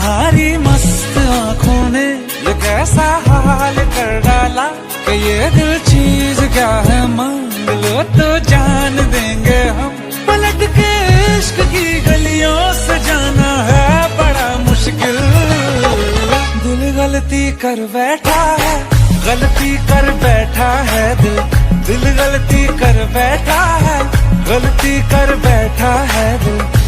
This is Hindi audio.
तुम्हारी मस्त आंखों ने ये कैसा हाल कर डाला कि ये दिल चीज क्या है, मांग लो तो जान देंगे हम। पलट के इश्क की गलियों से जाना है बड़ा मुश्किल। दिल गलती कर बैठा है, गलती कर बैठा है दिल। दिल गलती कर बैठा है, गलती कर बैठा है दिल।